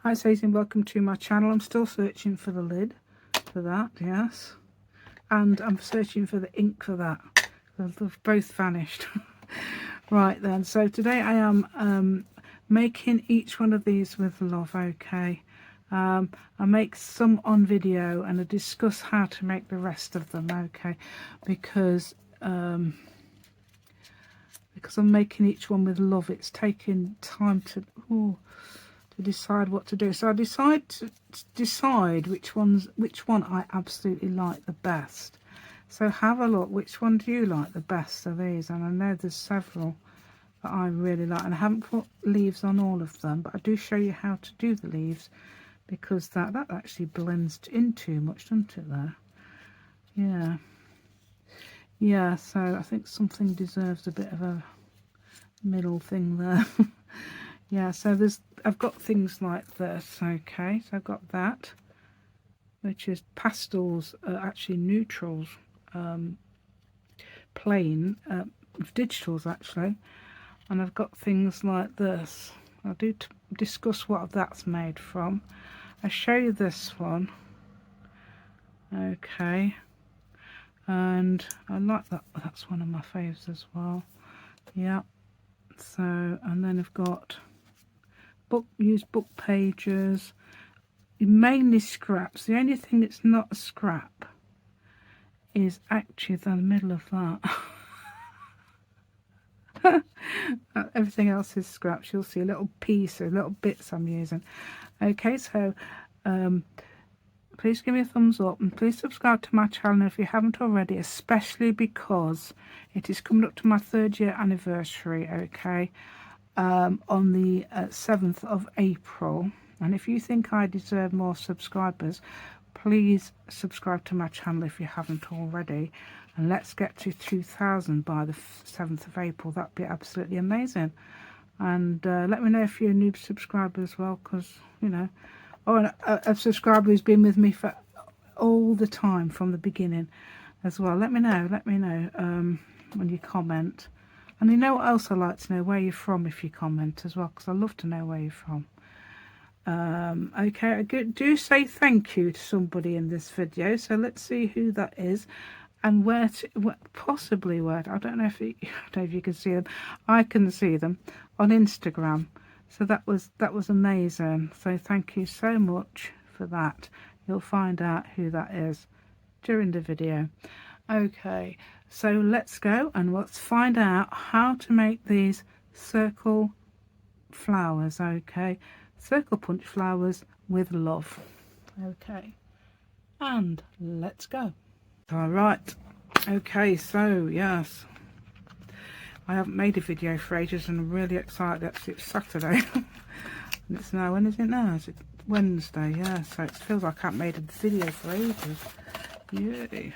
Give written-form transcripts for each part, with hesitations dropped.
Hi Stacey and welcome to my channel. I'm still searching for the lid for that, yes. And I'm searching for the ink for that. They've both vanished. Right then, so today I am making each one of these with love, okay. I make some on video and I discuss how to make the rest of them, okay. Because I'm making each one with love. It's taking time to decide what to do. So I decide to decide which one I absolutely like the best. So have a look, which one do you like the best of these? And I know there's several that I really like, and I haven't put leaves on all of them, but I do show you how to do the leaves, because that actually blends in too much, doesn't it there? Yeah, so I think something deserves a bit of a middle thing there. Yeah, so I've got things like this, okay. So I've got that, which is pastels, actually neutrals, plain, digitals actually. And I've got things like this. I do discuss what that's made from. I show you this one, okay. And I like that. That's one of my faves as well. Yeah. So, and then I've got use book pages, mainly scraps. The only thing that's not a scrap is actually the middle of that. Everything else is scraps. You'll see a little piece or little bits I'm using. Okay, so please give me a thumbs up and please subscribe to my channel if you haven't already, especially because it is coming up to my 3rd year anniversary, okay, on the 7th of April. And if you think I deserve more subscribers, please subscribe to my channel if you haven't already, and let's get to 2,000 by the 7th of April. That'd be absolutely amazing. And let me know if you're a new subscriber as well, because you know, and a subscriber who's been with me for all the time from the beginning as well. Let me know when you comment. And you know what else I like to know? Where you're from if you comment as well, because I love to know where you're from. Okay, do say thank you to somebody in this video, so let's see who that is and possibly where. I don't know if you can see them. I can see them on Instagram, so that was amazing. So thank you so much for that. You'll find out who that is during the video. Okay, so let's go and let's find out how to make these circle flowers. Okay, circle punch flowers with love. Okay, and let's go. All right, okay, so yes, I haven't made a video for ages and I'm really excited. Actually, it's Saturday and it's now, when is it now? Is it Wednesday? Yeah, so it feels like I haven't made a video for ages. Yay.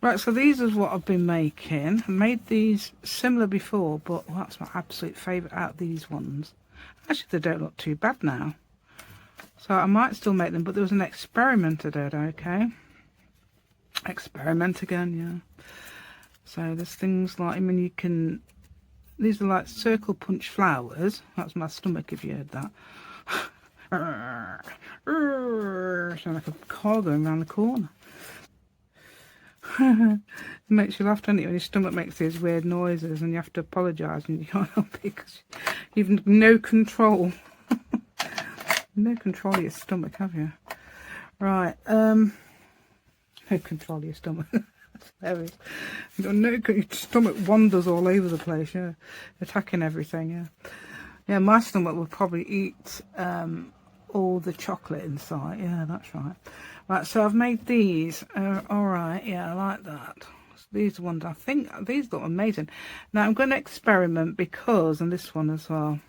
Right, so these is what I've been making. I made these similar before, but that's my absolute favourite out of these ones. Actually, they don't look too bad now. So I might still make them, but there was an experiment I did, okay? Experiment again, yeah. So there's things like, I mean, you can, these are like circle punch flowers. That's my stomach if you heard that. Sound like a car going around the corner. It makes you laugh, doesn't it, when your stomach makes these weird noises and you have to apologise and you can't help it because you've no control. No control of your stomach, have you? Right, no control of your stomach. There is. You've got your stomach wanders all over the place, yeah. Attacking everything, yeah. Yeah, my stomach will probably eat all the chocolate inside. Yeah, that's right. Right, so I've made these. Alright, yeah, I like that. These ones, I think, these look amazing. Now, I'm going to experiment because, and this one as well.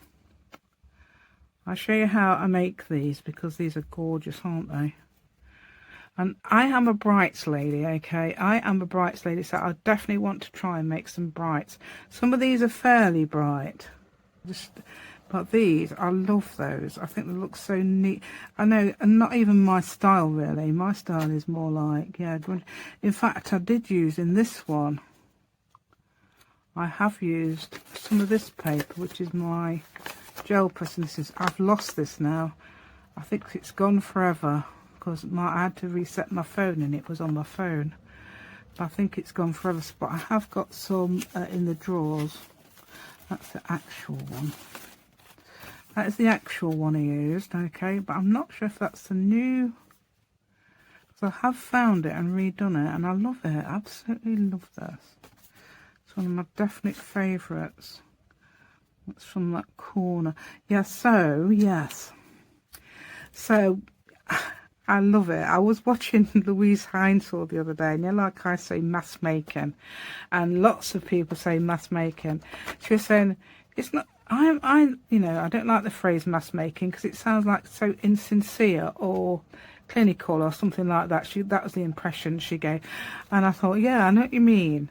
I'll show you how I make these because these are gorgeous, aren't they? And I am a brights lady, okay? I am a brights lady, so I definitely want to try and make some brights. Some of these are fairly bright. But these, I love those. I think they look so neat. I know, and not even my style really. My style is more like, yeah. In fact, I did use in this one, I have used some of this paper, which is my gel press. And I've lost this now. I think it's gone forever because I had to reset my phone and it was on my phone. But I think it's gone forever, but I have got some in the drawers. That's the actual one. That is the actual one I used, okay, but I'm not sure if that's the new, because I have found it and redone it, and I love it, absolutely love this. It's one of my definite favourites. It's from that corner. Yeah, so, yes. So, I love it. I was watching Louise Heinzel the other day, and you know, like I say, mass making, and lots of people say mass making. She was saying, it's not, you know, I don't like the phrase mass making because it sounds like so insincere or clinical or something like that. That was the impression she gave. And I thought, yeah, I know what you mean.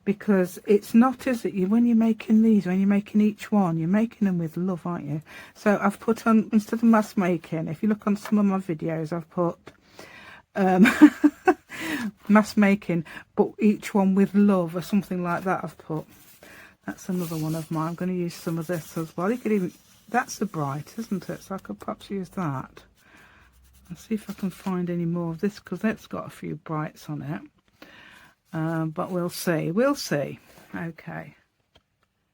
Because it's not, is it? When you're making these, when you're making each one, you're making them with love, aren't you? So I've put on, instead of mass making, if you look on some of my videos, I've put mass making, but each one with love or something like that I've put. That's another one of mine. I'm going to use some of this as well. You could even, that's the bright, isn't it? So I could perhaps use that. I'll see if I can find any more of this because that's got a few brights on it. But we'll see. We'll see. Okay.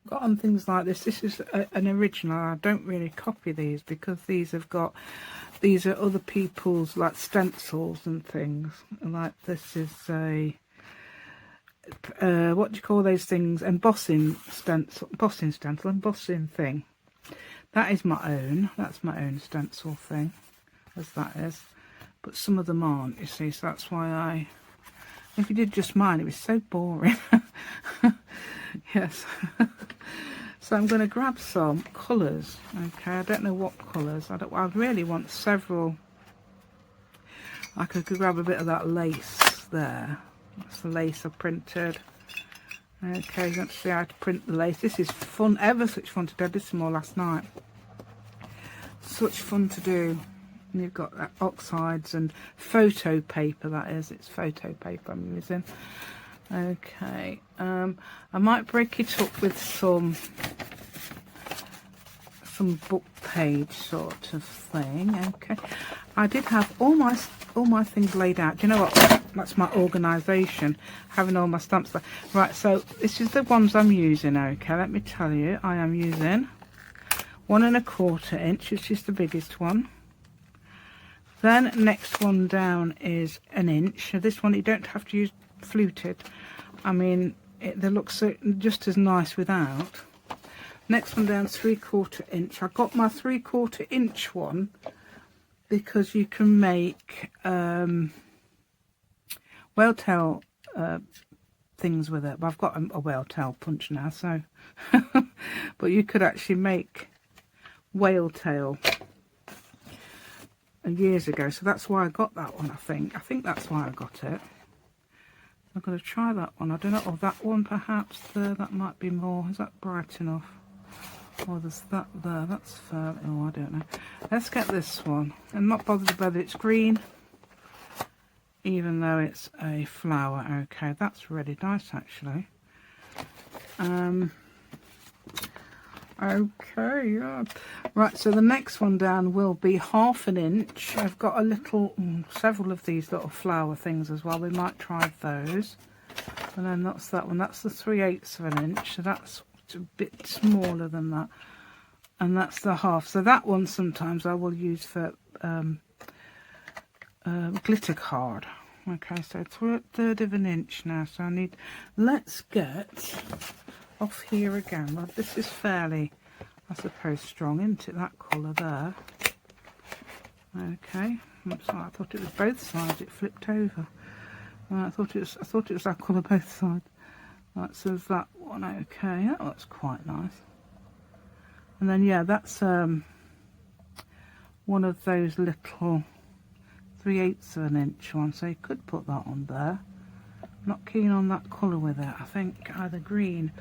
Got on things like this. This is an original. I don't really copy these because these have got, these are other people's like stencils and things. Like this is a, what do you call those things? Embossing stencil, embossing thing. That is my own. That's my own stencil thing, as that is. But some of them aren't, you see, so that's why if you did just mine, it was so boring. Yes. So I'm going to grab some colours. Okay, I don't know what colours. I really want several. I could grab a bit of that lace there. That's the lace I printed. Okay, you want to see how to print the lace. This is fun, ever such fun to do. I did some more last night. Such fun to do. And you've got that oxides and photo paper, that is. It's photo paper I'm using. Okay, I might break it up with some book page sort of thing. Okay, I did have all my things laid out. Do you know what? That's my organisation, having all my stamps there. Right, so this is the ones I'm using. Okay, let me tell you, I am using 1 1/4 inch, which is the biggest one. Then next one down is 1 inch. So this one you don't have to use fluted. I mean, they look so just as nice without. Next one down 3/4 inch. I got my 3/4 inch one because you can make whale tail things with it. But I've got a whale tail punch now, so but you could actually make whale tail years ago, so that's why I got that one. I think that's why I got it. I'm going to try that one. I don't know, or that one perhaps there. That might be more. Is that bright enough? Oh, there's that there. That's fair. Oh, I don't know. Let's get this one. I'm not bothered whether it's green, even though it's a flower. Okay, that's really nice actually. Okay, yeah. Right, so the next one down will be 1/2 inch. I've got a little, several of these little flower things as well. We might try those. And then that's that one. That's the 3/8 inch. So that's a bit smaller than that. And that's the 1/2. So that one sometimes I will use for glitter card. Okay, so 1/3 of an inch now. So I need, let's get off here again. Well, this is fairly, I suppose, strong, isn't it? That colour there. Okay. Oops, I thought it was both sides. It flipped over. I thought it was that colour both sides. Right, so there's that one. Okay, that looks quite nice. And then yeah, that's one of those little 3/8 of an inch ones. So you could put that on there. Not keen on that colour with it. I think either green,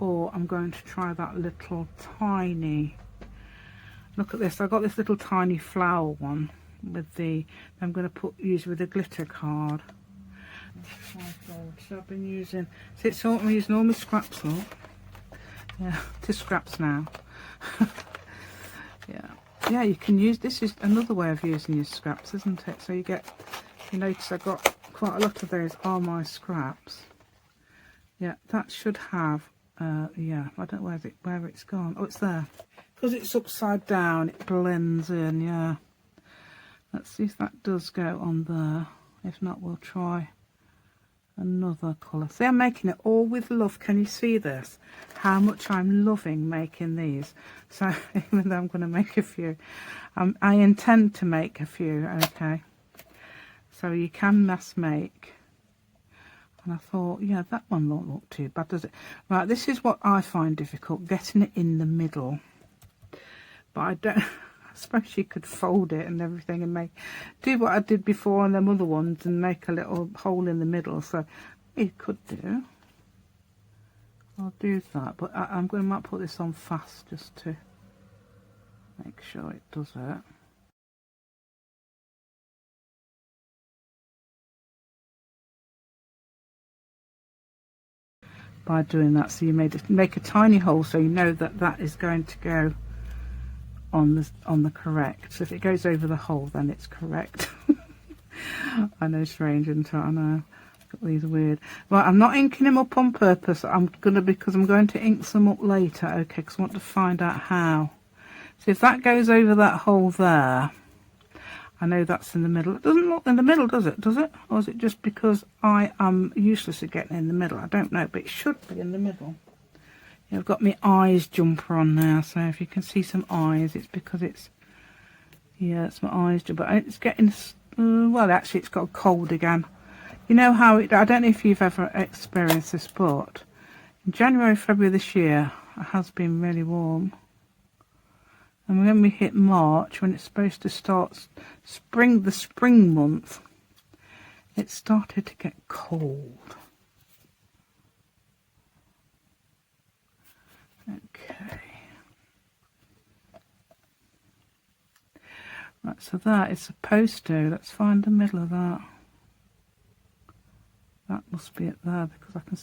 or I'm going to try that little tiny, look at this, I got this little tiny flower one with the, I'm going to use with a glitter card. So I've been using, see, it's all, I'm using all my scraps, look. Yeah, to scraps now. Yeah, yeah, you can use, this is another way of using your scraps, isn't it? So you get, you notice I got quite a lot of those are my scraps. Yeah, that should have, yeah, I don't know where it's gone. Oh, it's there. Because it's upside down, it blends in, yeah. Let's see if that does go on there. If not, we'll try another colour. See, I'm making it all with love. Can you see this? How much I'm loving making these. So even though I'm going to make a few, I intend to make a few, okay? So you can mass make. And I thought, yeah, that one won't look too bad, does it? Right, this is what I find difficult, getting it in the middle. But I don't, I suppose you could fold it and everything and do what I did before on them other ones and make a little hole in the middle. So you could do. I'll do that, but might put this on fast just to make sure it does it. By doing that, so you make a tiny hole so you know that that is going to go on the correct. So if it goes over the hole, then it's correct. I know, strange, isn't it? I know. Got these weird. Right, I'm not inking them up on purpose. Because I'm going to ink some up later. Okay, because I want to find out how. So if that goes over that hole there, I know that's in the middle. It doesn't look in the middle, does it? Does it? Or is it just because I am useless at getting in the middle? I don't know, but it should be in the middle. Yeah, I've got my eyes jumper on now, so if you can see some eyes, it's because it's, yeah, it's my eyes jumper. It's getting, well, actually, it's got cold again. You know how I don't know if you've ever experienced this, but in January, February this year, it has been really warm. And when we hit March, when it's supposed to start the spring month, it started to get cold. Okay. Right, so that is supposed to, let's find the middle of that. That must be it there, because I can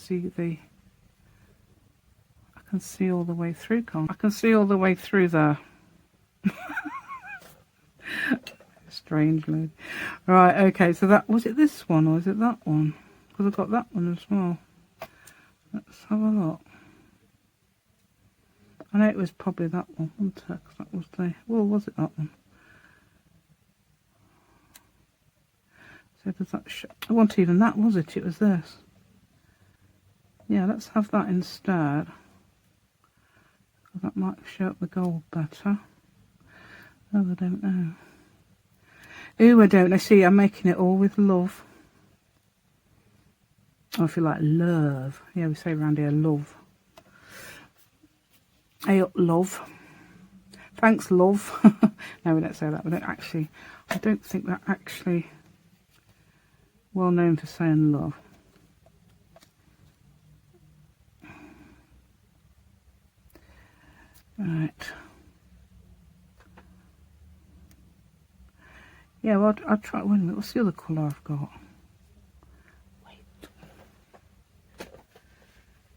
see all the way through, I can see all the way through there. Strangely. Right, okay, so that, was it this one or is it that one? Because I've got that one as well. Let's have a look. I know it was probably that one, wasn't it? 'Cause that was the, well, was it that one? So does that show? It wasn't even that, was it? It was this. Yeah, let's have that instead. That might show up the gold better. Oh, I don't know. Ooh, I don't know. See, I'm making it all with love. Oh, I feel like love. Yeah, we say around here love. Hey up, love. Thanks, love. No, we don't say that. We don't actually. I don't think that actually well known for saying love. Right. Yeah, well, I'll try. Wait a minute. What's the other colour I've got? Wait.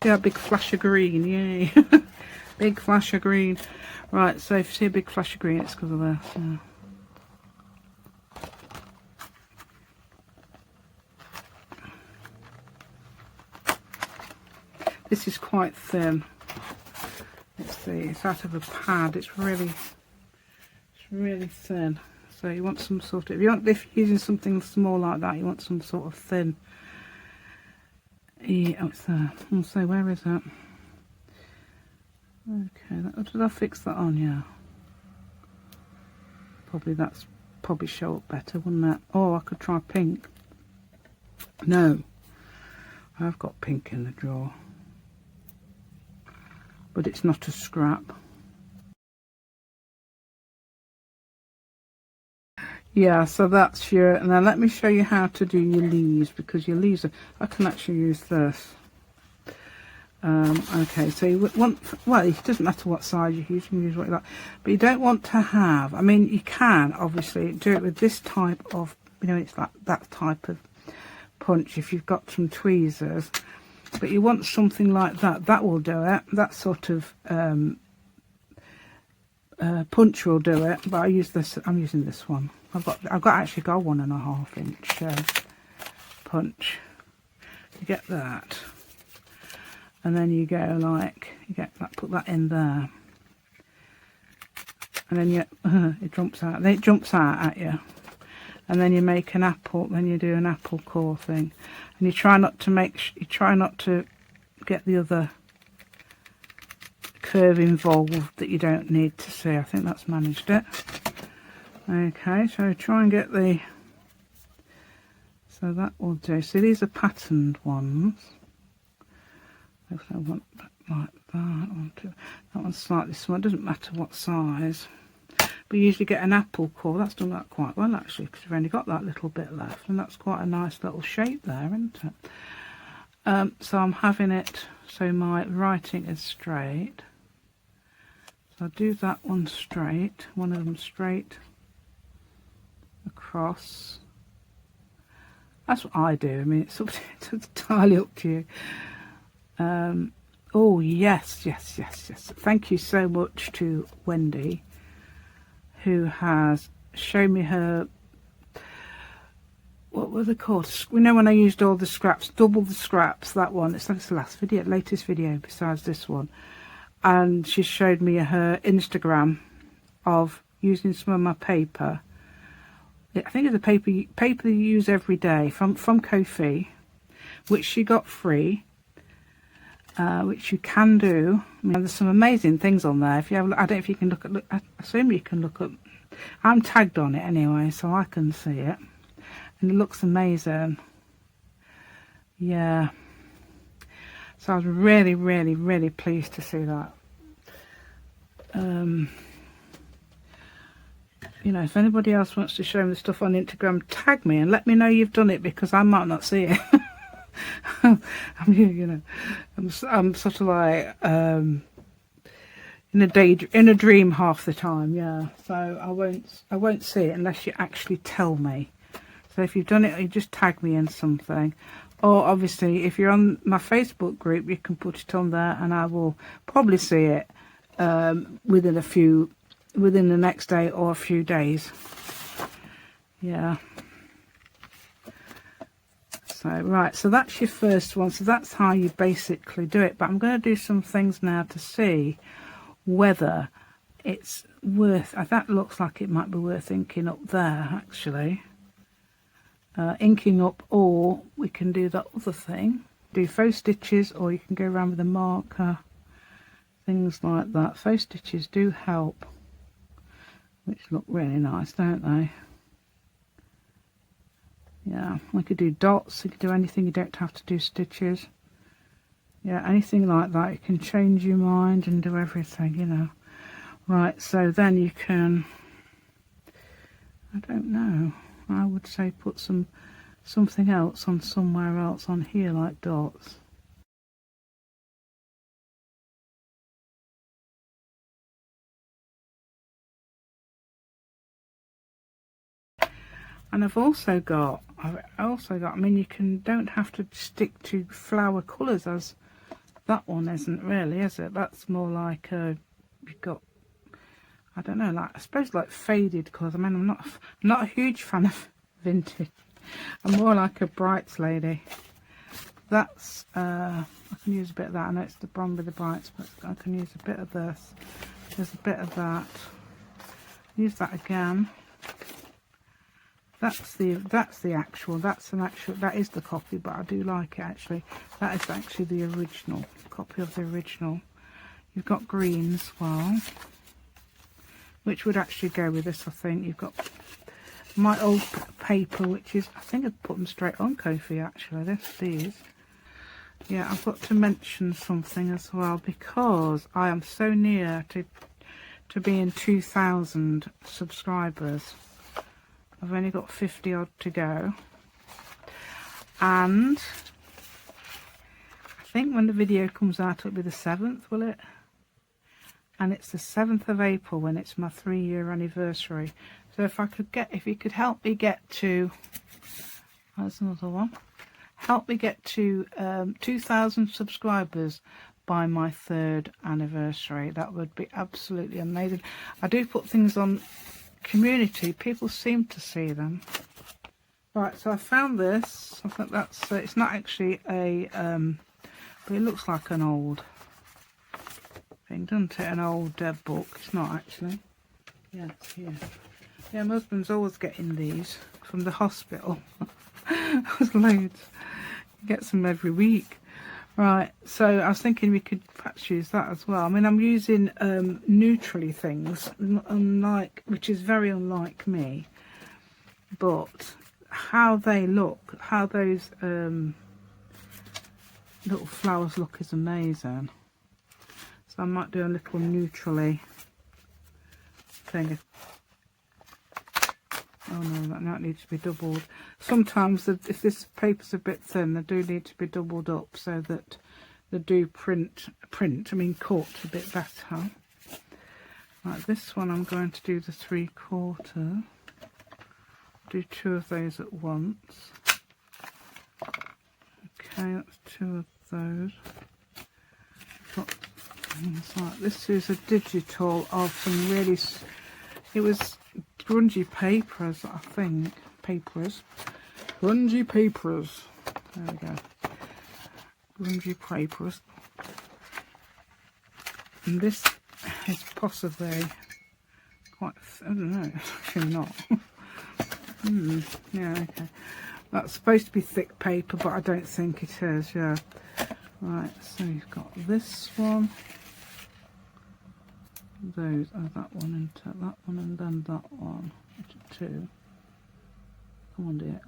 Yeah, big flash of green. Yay. Big flash of green. Right, so if you see a big flash of green, it's because of this. Yeah. This is quite thin. Let's see, it's out of a pad. It's really thin. So you want some sort of, if you're using something small like that, you want some sort of thin. Yeah, oh, it's there. So where is it? Okay, did I fix that on? Yeah. Probably show up better, wouldn't it? Oh, I could try pink. No, I've got pink in the drawer, but it's not a scrap. Yeah, so that's your, and then let me show you how to do your leaves, because your leaves I can actually use this. Okay, so you want, well, it doesn't matter what size you use, you can use what you like, but you don't want to have, I mean, you can obviously do it with this type of, it's like that type of punch if you've got some tweezers, but you want something like that. That will do it. That sort of punch will do it, but I use this. I'm using this one. I've got actually got a 1.5 inch punch. You get that, and then you go like, you get that, put that in there, and then you it jumps out. Then it jumps out at you, and then you make an apple. Then you do an apple core thing, and you try not to get the other curve involved that you don't need to see. I think that's managed it. Okay, so try and get the, so that will do. See, these are patterned ones. If I want like that, that one's slightly small. It doesn't matter what size. But you usually get an apple core. That's done that quite well actually, because you've only got that little bit left, and that's quite a nice little shape there, isn't it? So I'm having it so my writing is straight. So I'll do that one straight, one of them straight across. That's what I do. I mean, it's entirely up to you. Oh yes. Thank you so much to Wendy, who has shown me her, what were they called? We know when I used all the scraps, double the scraps, that one. It's like the latest video besides this one. And she showed me her Instagram of using some of my paper. I think it's a paper you use every day from Ko-fi, which she got free, which you can do. I mean, there's some amazing things on there. If you have, I don't know if you can look at. I assume you can look at. I'm tagged on it anyway, so I can see it, and it looks amazing. Yeah. So I was really pleased to see that. You know, if anybody else wants to show me the stuff on Instagram, tag me and let me know you've done it, because I might not see it. I'm sort of like in a dream half the time, yeah. So I won't see it unless you actually tell me. So if you've done it, you just tag me in something. Or obviously, if you're on my Facebook group, you can put it on there, and I will probably see it within the next day or a few days. Yeah. So right, so that's your first one. So that's how you basically do it. But I'm going to do some things now to see whether it's worth. That looks like it might be worth inking up there actually. Inking up, or we can do that other thing, do faux stitches, or you can go around with a marker, things like that. Faux stitches do help, which look really nice, don't they? Yeah, we could do dots, you could do anything, you don't have to do stitches. Yeah, anything like that. You can change your mind and do everything, you know. Right, so then you can, I don't know, I would say put something else on somewhere else on here, like dots. And I've also got, I mean, you don't have to stick to flower colours, as that one isn't really, is it? That's more like you've got, I don't know, like I suppose like faded colours. I mean, I'm not a huge fan of vintage. I'm more like a brights lady. That's I can use a bit of that. I know it's the bronze with the brights, but I can use a bit of this. There's a bit of that. Use that again. That's the actual. That is the copy, but I do like it actually. That is actually the original copy of the original. You've got green as well, which would actually go with this, I think. You've got my old paper, which is, I think I've put them straight on Ko-fi actually. These. Yeah, I've got to mention something as well, because I am so near to being 2,000 subscribers. I've only got 50 odd to go, and I think when the video comes out it'll be the 7th, will it? And it's the 7th of April when it's my 3-year anniversary. So if you could help me get to, that's another one, help me get to 2,000 subscribers by my 3rd anniversary. That would be absolutely amazing. I do put things on community. People seem to see them. Right, so I found this. I think that's it's not actually a but it looks like an old thing, doesn't it? An old book. It's not actually. Yeah, it's here. Yeah, my husband's always getting these from the hospital. There's loads. He gets them every week. Right, so I was thinking we could perhaps use that as well. I mean, I'm using neutrally things, unlike, which is very unlike me. But how they look, how those little flowers look is amazing. So I might do a little neutrally thing. Oh no, that needs to be doubled. Sometimes if this paper's a bit thin, they do need to be doubled up so that they do cut a bit better. Like this one, I'm going to do the 3/4. Do 2 of those at once. Okay, that's 2 of those. Got things like this is a digital of some really. It was grungy papers, I think. Grungy papers. There we go. Grungy papers. And this is possibly quite, I don't know, actually not. Yeah, okay. That's supposed to be thick paper, but I don't think it is, yeah. Right, so you've got this one. Those, that one, and that one, and then that one. 2. Come on, dear.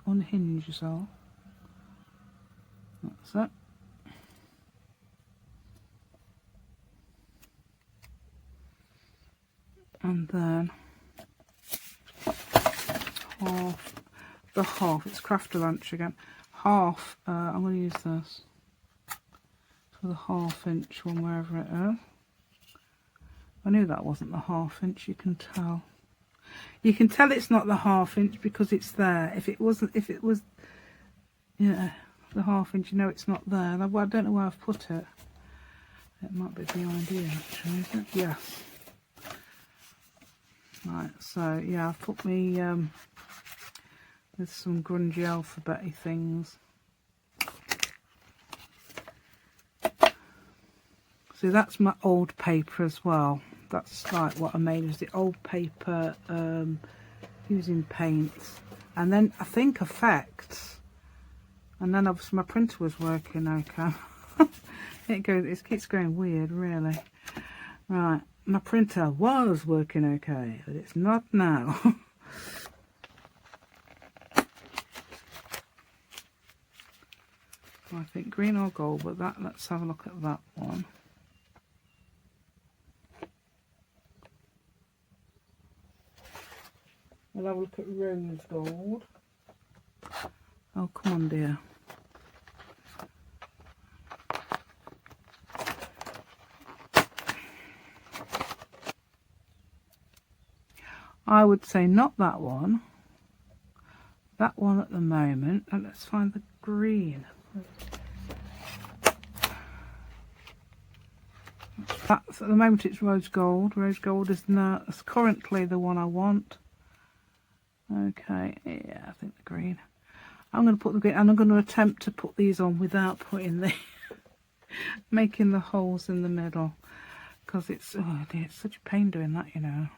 Unhinge yourself. That's it. And then half, it's Crafter Lunch again. Half, I'm going to use this for the 1/2 inch one, wherever it is. I knew that wasn't the 1/2 inch, you can tell. You can tell it's not the 1/2 inch because it's there. If it was, yeah, the 1/2 inch, you know it's not there. I don't know where I've put it. It might be behind here, actually, is it? Yes. Right, so yeah, I've put me with some grungy alphabet-y things. See, that's my old paper as well. That's like what I made, was the old paper using paints. And then I think effects. And then obviously my printer was working okay. It keeps going weird, really. Right, my printer was working okay, but it's not now. I think green or gold, but let's have a look at that one. We'll have a look at rose gold. Oh, come on, dear. I would say not that one. That one at the moment. And let's find the green. That's, at the moment it's rose gold. Rose gold is currently the one I want. Okay, yeah, I think the green. I'm going to put the green, and I'm going to attempt to put these on without putting the making the holes in the middle, because it's, oh dear, it's such a pain doing that, you know.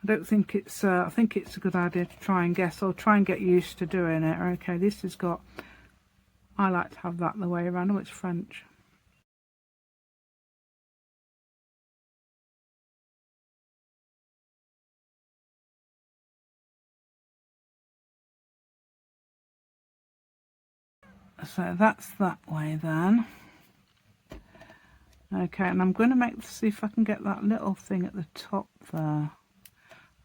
I don't think it's I think it's a good idea to try and guess, or try and get used to doing it. Okay, this has got, I like to have that the way around. Oh, it's French. So that's that way then. Okay, and I'm going to see if I can get that little thing at the top there.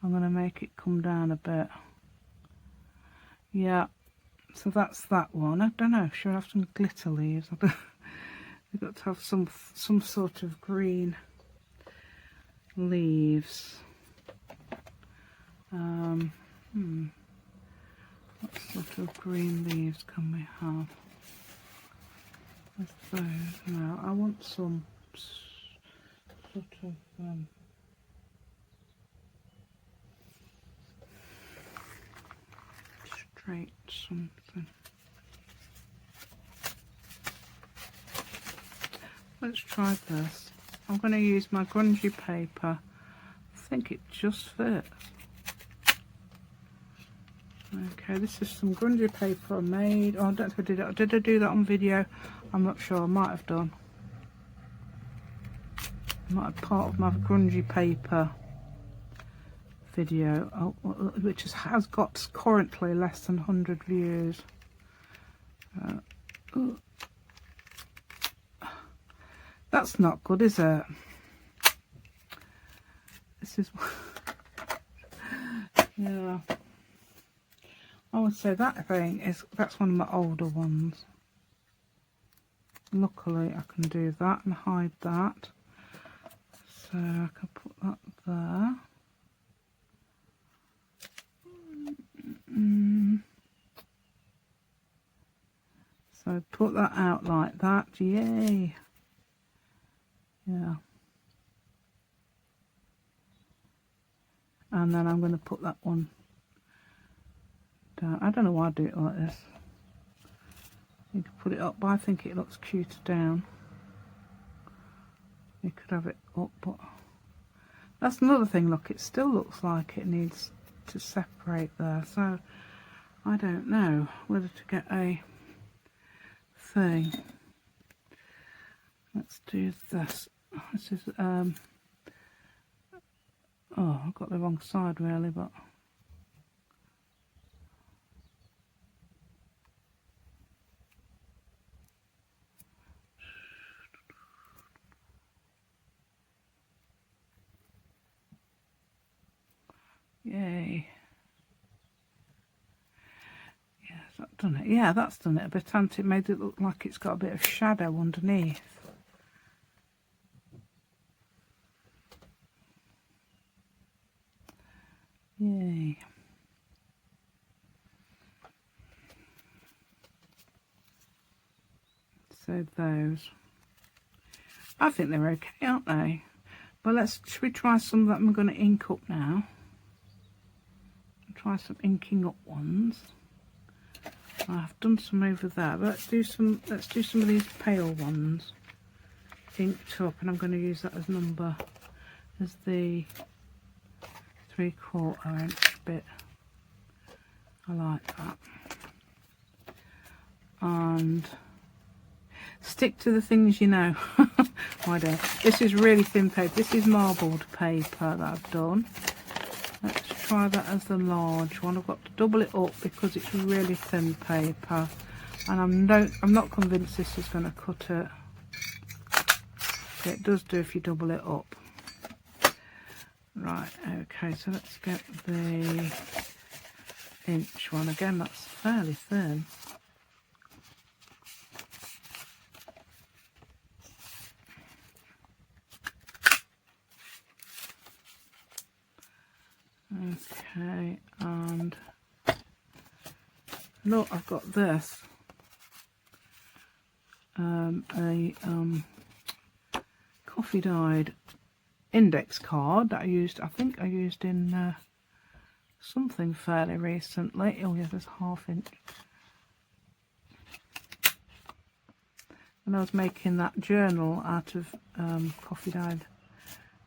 I'm going to make it come down a bit. Yeah, so that's that one. I don't know, should I have some glitter leaves? We've got to have some sort of green leaves. What sort of green leaves can we have? There's those. Now I want some sort of straight something. Let's try this. I'm going to use my grungy paper. I think it just fits. Okay, this is some grungy paper I made. Oh, I don't know if I did it. Did I do that on video? I'm not sure. I might have done. Might have part of my grungy paper video, which has got currently less than 100 views. That's not good, is it? This is yeah. I would say that thing is, that's one of my older ones. Luckily I can do that and hide that. So I can put that there. So put that out like that. Yay. Yeah. And then I'm going to put that one down. I don't know why I do it like this. You can put it up, but I think it looks cuter down. You could have it up, but that's another thing. Look, it still looks like it needs to separate there. So I don't know whether to get a thing. Let's do this. This is oh, I've got the wrong side really, but yay. Yeah, has that done it? Yeah, that's done it a bit, hasn't it? Made it look like it's got a bit of shadow underneath. Yay. So those, I think they're okay, aren't they? But should we try some that I'm going to ink up now? Try some inking up ones. I've done some over there, but let's do some of these pale ones inked up, and I'm going to use that as the 3/4 inch bit. I like that. And stick to the things you know. I don't. This is really thin paper. This is marbled paper that I've done. Let's try that as the large one. I've got to double it up because it's really thin paper, and I'm not convinced this is going to cut it. It does do if you double it up. Right, okay, so let's get the inch one again. That's fairly thin. Okay, and look, I've got this a coffee dyed index card that I think I used in something fairly recently. Oh yeah, there's 1/2 inch. And I was making that journal out of coffee dyed.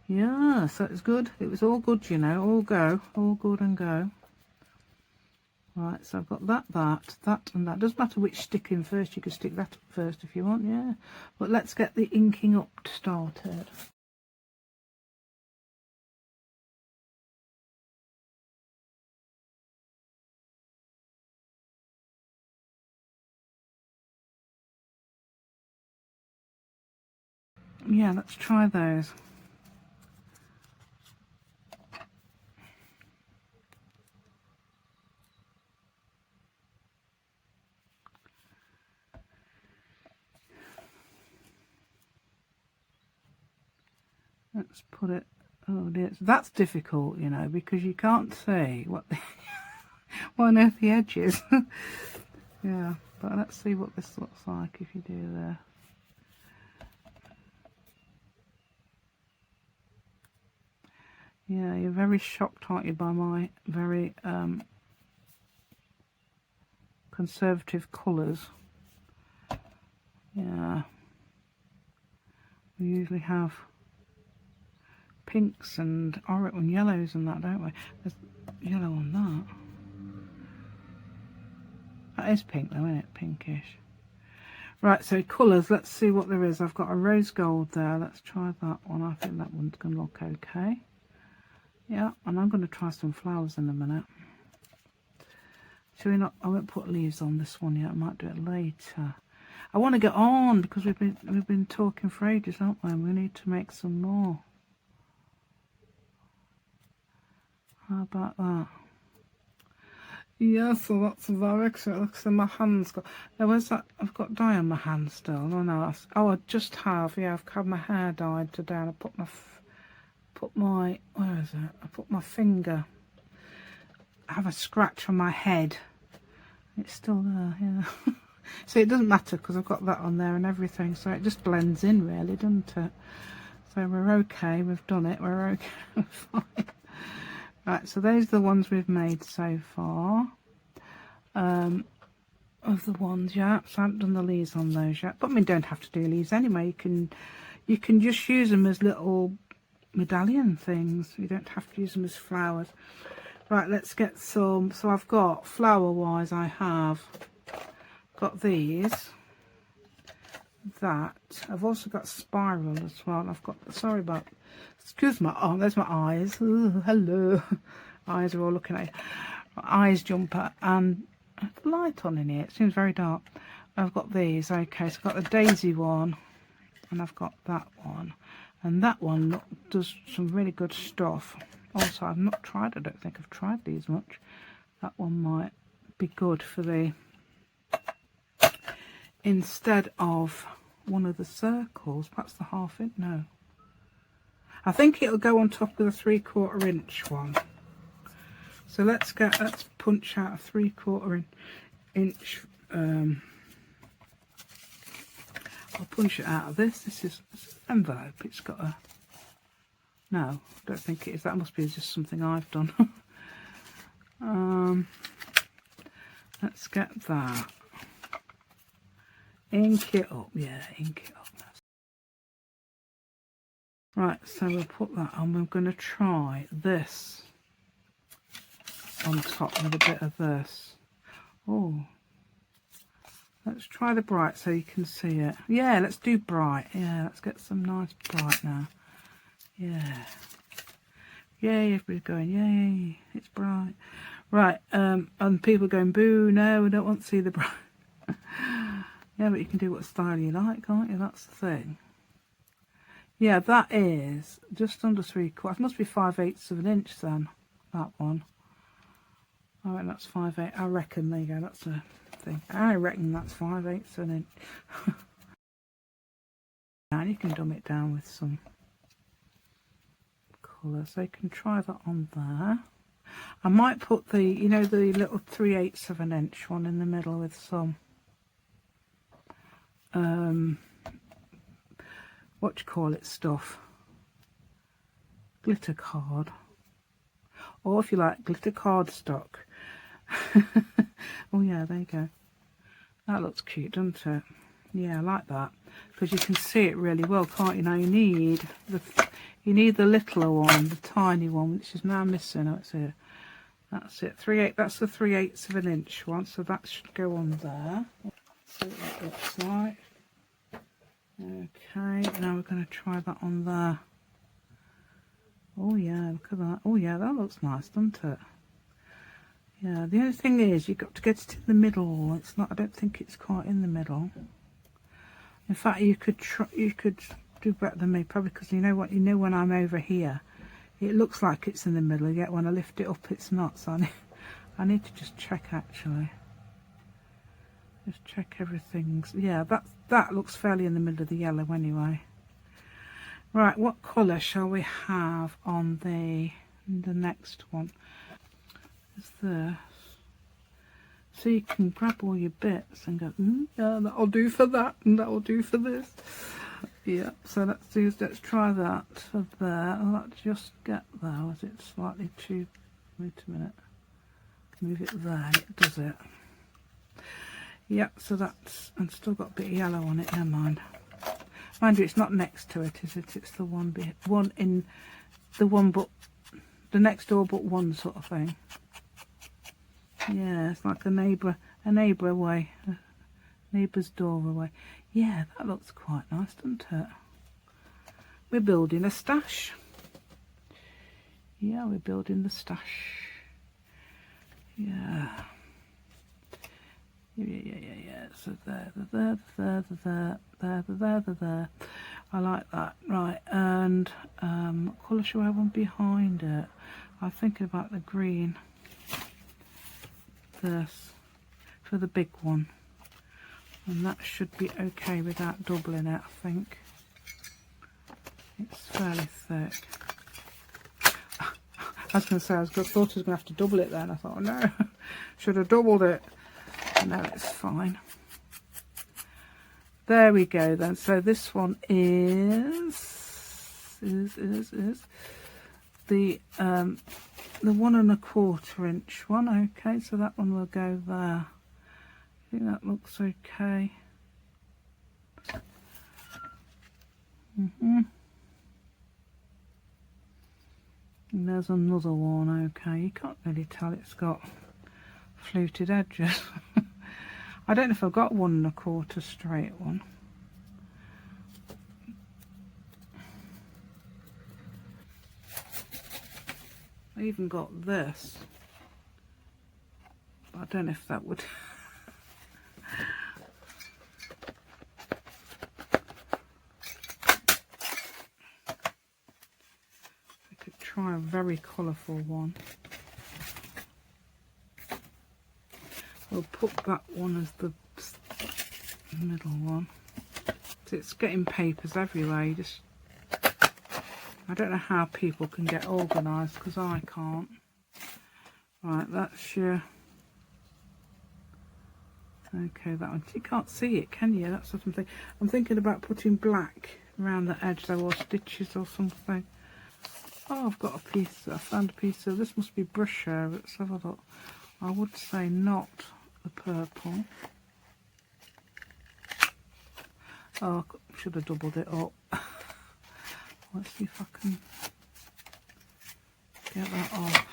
Yeah, so it's good. It was all good, you know, all good and go. Right, so I've got that and that. Doesn't matter which stick in first, you can stick that up first if you want, yeah. But let's get the inking up started. Yeah, let's try those. Let's put it, oh dear, that's difficult, you know, because you can't see what on earth the edge is. Yeah, but let's see what this looks like if you do there. Yeah, you're very shocked, aren't you, by my very conservative colours. Yeah. We usually have pinks and orange and yellows and that, don't we? There's yellow on that. That is pink though, isn't it? Pinkish. Right, so colours, let's see what there is. I've got a rose gold there. Let's try that one. I think that one's going to look okay. Yeah, and I'm going to try some flowers in a minute. Shall we not? I won't put leaves on this one yet. I might do it later. I want to get on because we've been talking for ages, haven't we? And we need to make some more. How about that? Yeah, so that's very exciting. Looks like my hands got. Now, where's that? I've got dye on my hand still. Oh no! I just have. Yeah, I've had my hair dyed today. And I put my where is it? I put my finger. I have a scratch on my head. It's still there. Yeah. So it doesn't matter because I've got that on there and everything. So it just blends in, really, doesn't it? So we're okay. We've done it. We're okay. We're fine. Right, so those are the ones we've made so far. Of the ones, yeah. So I haven't done the leaves on those yet. But I mean, don't have to do leaves anyway. You can just use them as little medallion things. You don't have to use them as flowers. Right, let's get some. So I've got flower-wise. I have got these. That I've also got spiral as well. I've got. Sorry about. Excuse my. Oh, there's my eyes. Ooh, hello. Eyes are all looking at you. Eyes jumper and the light on in here. It seems very dark. I've got these. Okay, so I've got the daisy one, and I've got that one, and that one does some really good stuff. Also, I've not tried. I don't think I've tried these much. That one might be good for the. Instead of one of the circles, perhaps the 1/2 inch. No, I think it'll go on top of the 3/4 inch one. So let's punch out a 3/4 inch. I'll punch it out of this. This is an envelope. It's got a. No, I don't think it is. That must be just something I've done. Let's get that. Ink it up, yeah, ink it up. Right, so we'll put that on. We're going to try this on top with a bit of this. Oh, let's try the bright so you can see it. Yeah, let's do bright. Yeah, let's get some nice bright now. Yeah. Yay, everybody's going, yay, it's bright. Right, and people going, boo, no, we don't want to see the bright. Yeah, but you can do what style you like, can't you? That's the thing. Yeah, that is just under 3/4. It must be 5/8 of an inch then, that one. I reckon that's 5/8. I reckon, there you go, that's a thing. I reckon that's 5/8 of an inch. And you can dumb it down with some colour. So you can try that on there. I might put the, you know, the little 3/8 of an inch one in the middle with some what do you call it stuff, glitter card, or if you like glitter cardstock. Oh yeah, there you go. That looks cute, doesn't it? Yeah, I like that because you can see it really well, can't you? Now you need the littler one, the tiny one, which is now missing. Oh, it's here. That's it. 3/8. That's the 3/8 of an inch one, so that should go on there. See what that looks like. Okay, now we're going to try that on there. Oh yeah, look at that. Oh yeah, that looks nice, doesn't it? Yeah, the only thing is you've got to get it in the middle. It's not. I don't think it's quite in the middle. In fact, you could do better than me, probably, because you know what? You know when I'm over here, it looks like it's in the middle. Yet when I lift it up, it's not. So I need to just check actually. Just check everything's. Yeah, that looks fairly in the middle of the yellow anyway. Right, what colour shall we have on the next one? Is this? So you can grab all your bits and go, yeah, that'll do for that, and that'll do for this. Yeah, so let's try that for there. I'll have to just get there. Was it slightly too... Wait a minute. Move it there and it does it. Yeah, so that's... And still got a bit of yellow on it, never mind. Mind you, it's not next to it, is it? It's the one in... The one but... The next door but one sort of thing. Yeah, it's like a neighbour away. A neighbour's door away. Yeah, that looks quite nice, doesn't it? We're building a stash. Yeah, we're building the stash. Yeah. Yeah. So there. I like that. Right, and what colour should I have on behind it? I'm thinking about the green. This for the big one. And that should be okay without doubling it, I think. It's fairly thick. I was going to say, thought I was going to have to double it then. I thought, oh no, should have doubled it. No, it's fine. There we go then. So this one is the 1 1/4 inch one. Okay, so that one will go there. I think that looks okay. And there's another one. Okay, you can't really tell it's got fluted edges. I don't know if I've got 1 1/4 straight one. I even got this. I don't know if that would... I could try a very colourful one. We'll put that one as the middle one. So it's getting papers everywhere. You just... I don't know how people can get organised, because I can't. Right, that's your... Okay, that one. You can't see it, can you? That's what I'm thinking. I'm thinking about putting black around the edge, though, or stitches or something. Oh, I've got a piece. I found a piece of... This must be brush hair. Let's have a look. I would say not the purple. Oh, I should have doubled it up. Let's see if I can get that off.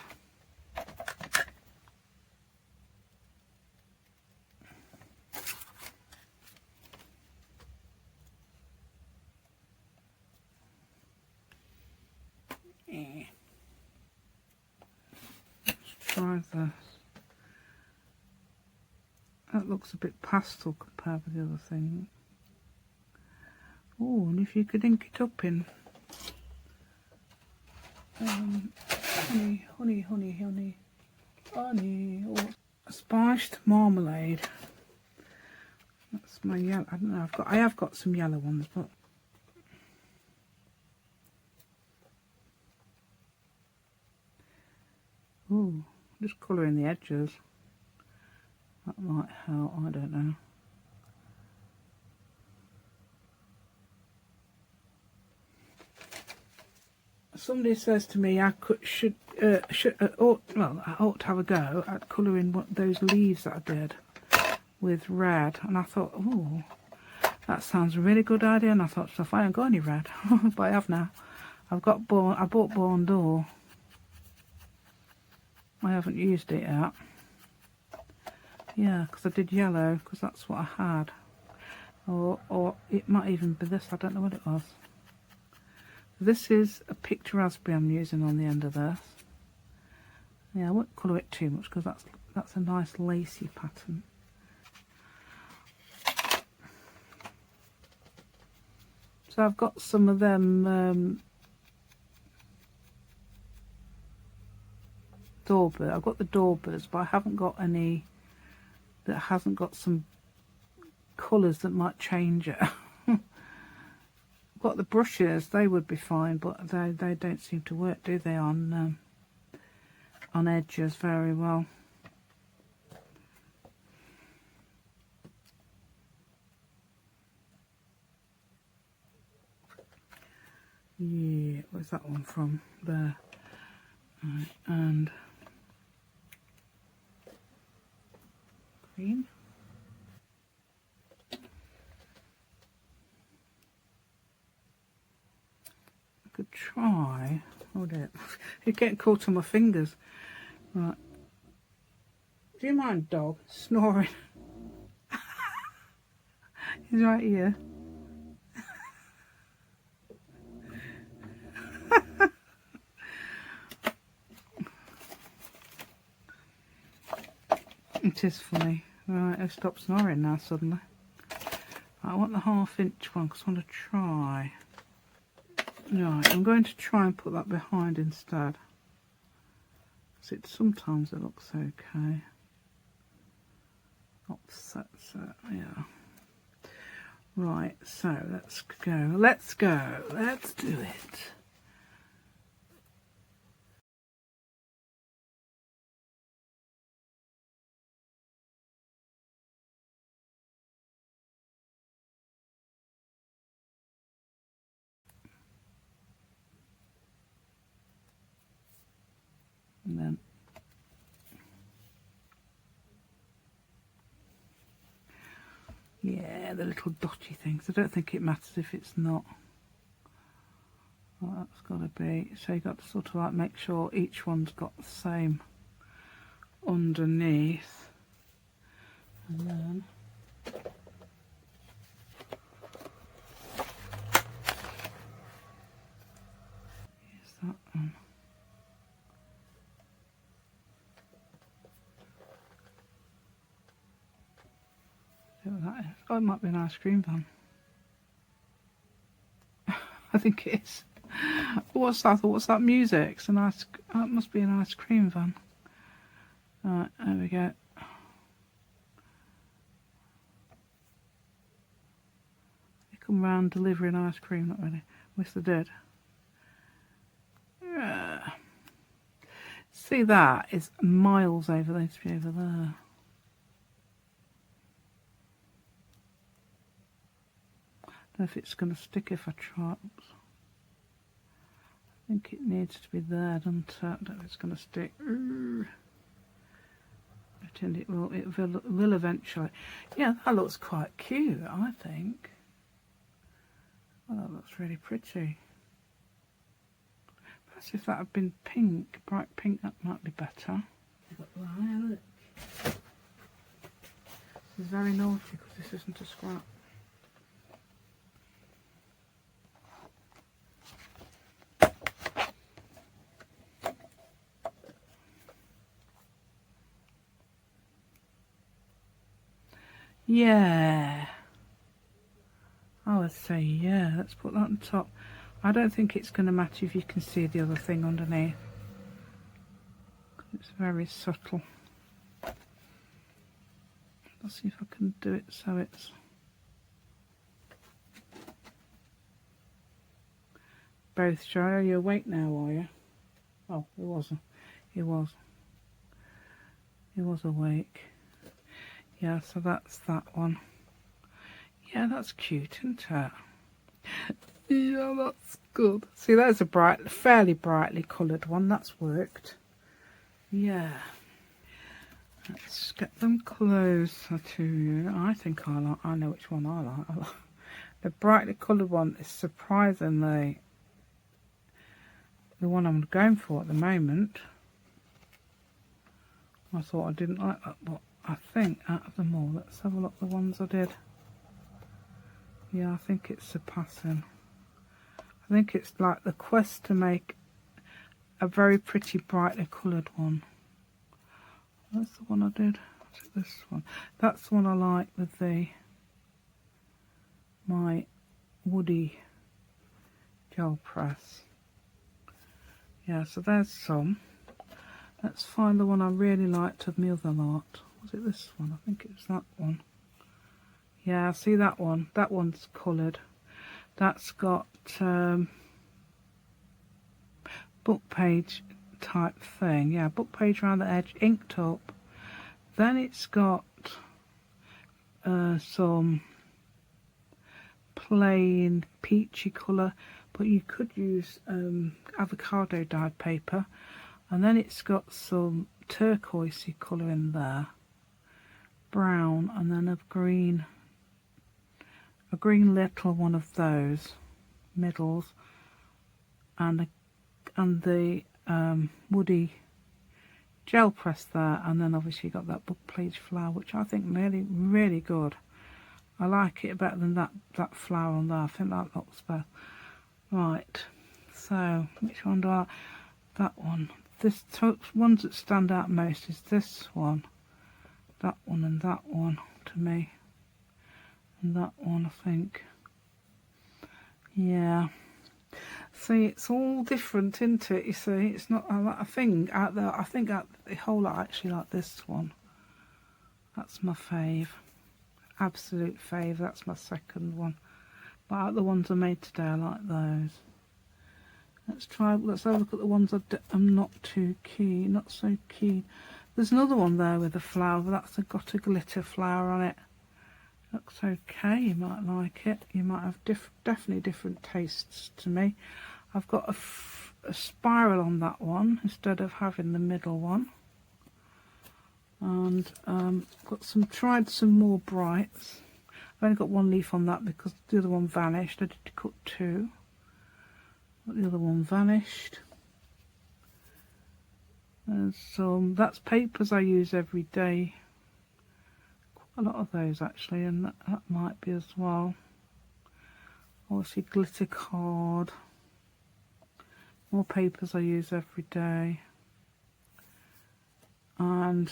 Let's try this. That looks a bit pastel compared with the other thing. Oh, and if you could ink it up in honey. Oh, spiced marmalade. That's my yellow. I don't know. I have got some yellow ones, but ooh, just colouring the edges. That might help. I don't know. Somebody says to me I ought to have a go at colouring those leaves that I did with red, and I thought, oh, that sounds a really good idea. And I thought, so if I ain't got any red, but I have now. I bought Born Door. I haven't used it yet. Yeah, because I did yellow, because that's what I had. Or it might even be this. I don't know what it was. This is a picture raspberry I'm using on the end of this. Yeah, I won't colour it too much because that's a nice lacy pattern. So I've got some of them doorbirds. I've got the doorbirds, but I haven't got any that hasn't got some colours that might change it. I've got the brushes, they would be fine, but they don't seem to work, do they, on edges very well. Where's that one from? There. Right, and green. I could try. Hold it. You're getting caught on my fingers. Right. Do you mind, dog? Snoring. He's right here. It is funny. Right, I've stopped snoring now suddenly. I want the 1/2 inch one because I want to try. Right, I'm going to try and put that behind instead. Because sometimes it looks okay. Offsets it, yeah. Right, so let's go. Let's go. Let's do it. And then yeah, the little dotty things. I don't think it matters if it's not. Well, that's got to be. So you got to sort of like make sure each one's got the same underneath. And then here's that one. See what that is. Oh, it might be an ice cream van. I think it is. What's that? What's that music? It's an ice. Oh, it must be an ice cream van. Right, there we go. They come round delivering ice cream. Not really. Wish they did. Yeah. See, that is miles over there. To be over there. I don't know if it's going to stick if I try. Oops. I think it needs to be there, doesn't it? I don't know if it's going to stick. Pretend it will. It will eventually. Yeah, that looks quite cute, I think. Oh, that looks really pretty. Perhaps if that had been pink, bright pink, that might be better. Look. This is very naughty because this isn't a scrap. Yeah, I would say yeah. Let's put that on top. I don't think it's going to matter if you can see the other thing underneath. It's very subtle. Let's see if I can do it so it's both. Shy, are you awake now? Are you? Oh, he wasn't. He was. He was awake. Yeah, so that's that one. Yeah, that's cute, isn't it? Yeah, that's good. See, there's a fairly brightly coloured one. That's worked. Yeah. Let's get them closer to you. I think I know which one I like. The brightly coloured one is surprisingly the one I'm going for at the moment. I thought I didn't like that, but I think out of them all, let's have a look at the ones I did. Yeah, I think it's surpassing. I think it's like the quest to make a very pretty brightly coloured one. That's the one I did. Is it this one? That's the one I like with my woody gel press. Yeah, so there's some. Let's find the one I really liked of my other lot. Was it this one? I think it was that one. Yeah, see that one? That one's coloured. That's got book page type thing. Yeah, book page around the edge, inked up. Then it's got some plain peachy colour, but you could use avocado dyed paper, and then it's got some turquoisey colour in there, brown, and then a green little one of those middles, and the woody gel press there, and then obviously you got that book page flower, which I think really good. I like it better than that flower on there. I think that looks better. Right, so which one do I like? That one. This ones that stand out most is this one, that one, and that one to me, and that one I think. Yeah. See, it's all different, isn't it? You see, it's not a thing out there. I think the whole lot actually like this one. That's my fave, absolute fave. That's my second one. But out the ones I made today, I like those. Let's have a look at the ones I'm not so keen. There's another one there with a flower. That's got a glitter flower on it. Looks okay. You might like it. You might have definitely different tastes to me. I've got a spiral on that one instead of having the middle one. And tried some more brights. I've only got one leaf on that because the other one vanished. I did cut two, but the other one vanished. And so that's papers I use every day. Quite a lot of those actually, and that might be as well. Obviously glitter card. More papers I use every day. And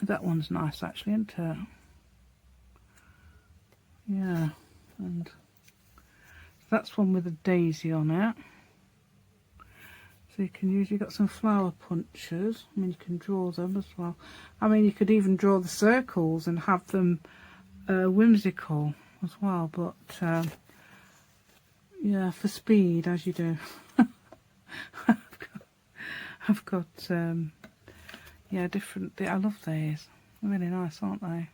that one's nice actually, isn't it? Yeah, and that's one with a daisy on it. So you can you've got some flower punches. I mean, you can draw them as well. I mean, you could even draw the circles and have them whimsical as well, but yeah, for speed, as you do. I've got yeah, different. I love these. They're really nice, aren't they?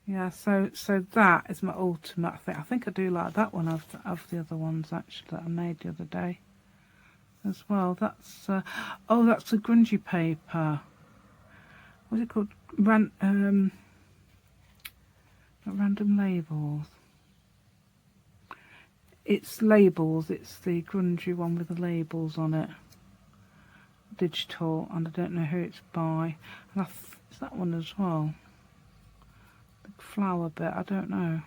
Yeah. So that is my ultimate. I think I do like that one of the other ones actually that I made the other day as well. That's oh, that's a grungy paper. What's it called? Not random labels. It's labels. It's the grungy one with the labels on it. Digital, and I don't know who it's by. And it's that one as well. The flower bit, I don't know.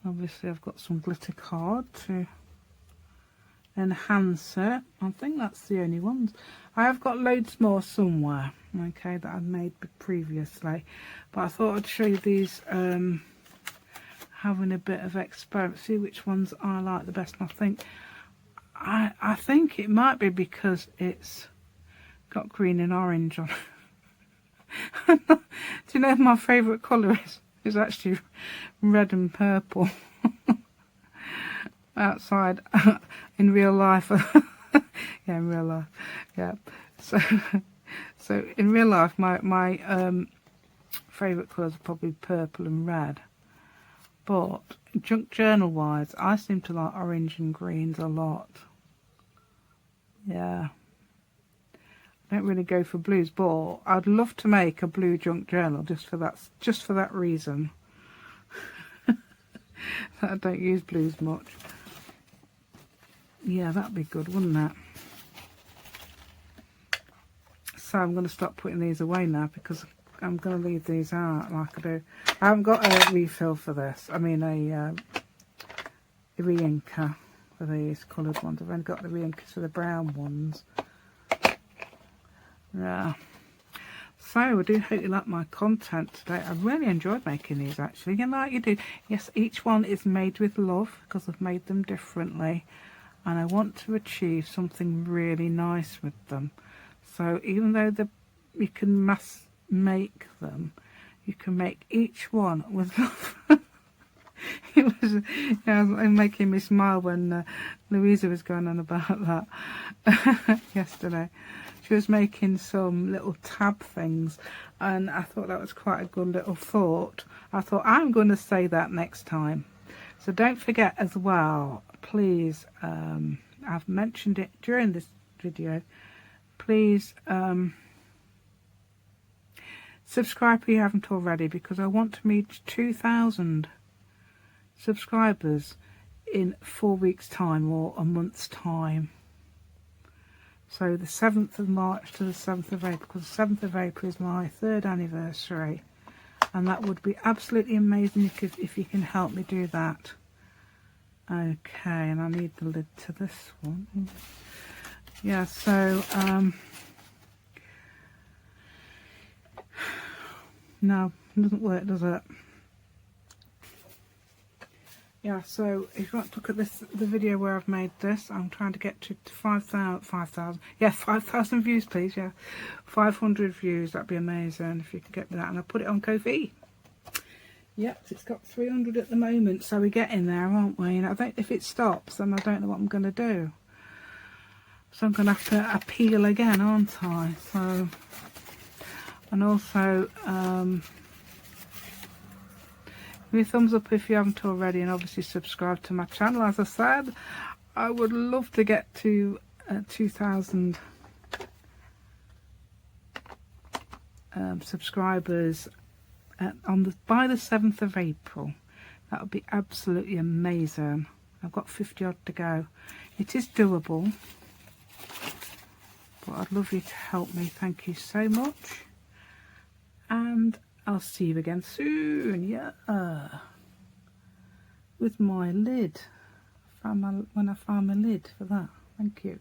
Obviously I've got some glitter card to enhance it. I think that's the only ones. I have got loads more somewhere, okay, that I've made previously, but I thought I'd show you these, having a bit of experiment, see which ones I like the best. And I think it might be because it's got green and orange on it. Do you know my favourite colour is actually red and purple. Outside, in real life. Yeah, in real life. Yeah. So in real life, my favourite colours are probably purple and red. But junk journal wise, I seem to like orange and greens a lot. Yeah, I don't really go for blues, but I'd love to make a blue junk journal just for that reason. I don't use blues much. Yeah, that'd be good, wouldn't it? So I'm going to stop putting these away now because I'm going to leave these out like I do. I haven't got a refill for this. I mean a re-inker for these coloured ones. I've only got the re-inkers for the brown ones. Yeah. So I do hope you like my content today. I really enjoyed making these actually. You know what you do? Yes, each one is made with love because I've made them differently. And I want to achieve something really nice with them. So even though you can mass make them, you can make each one with love. It was, yeah, it was making me smile when Louisa was going on about that yesterday. She was making some little tab things, and I thought that was quite a good little thought. I thought, I'm going to say that next time. So don't forget as well, please, I've mentioned it during this video, please subscribe if you haven't already, because I want to meet 2,000 subscribers in 4 weeks time or a month's time. So the 7th of March to the 7th of April, because the 7th of April is my 3rd anniversary, and that would be absolutely amazing if you can help me do that. Okay, and I need the lid to this one. Yeah, so no, it doesn't work, does it? Yeah, so if you want to look at this, the video where I've made this, I'm trying to get to 5,000, yeah, 5,000 views, please, yeah, 500 views, that'd be amazing if you could get me that, and I'll put it on Ko-fi. Yep, it's got 300 at the moment, so we're getting there, aren't we? And I think if it stops, then I don't know what I'm going to do. So I'm going to have to appeal again, aren't I? So, and also, give me a thumbs up if you haven't already, and obviously subscribe to my channel. As I said, I would love to get to 2,000 subscribers by the 7th of April. That would be absolutely amazing. I've got 50 odd to go. It is doable, but I'd love you to help me. Thank you so much, and I'll see you again soon, yeah, with my lid. When I find my lid for that. Thank you.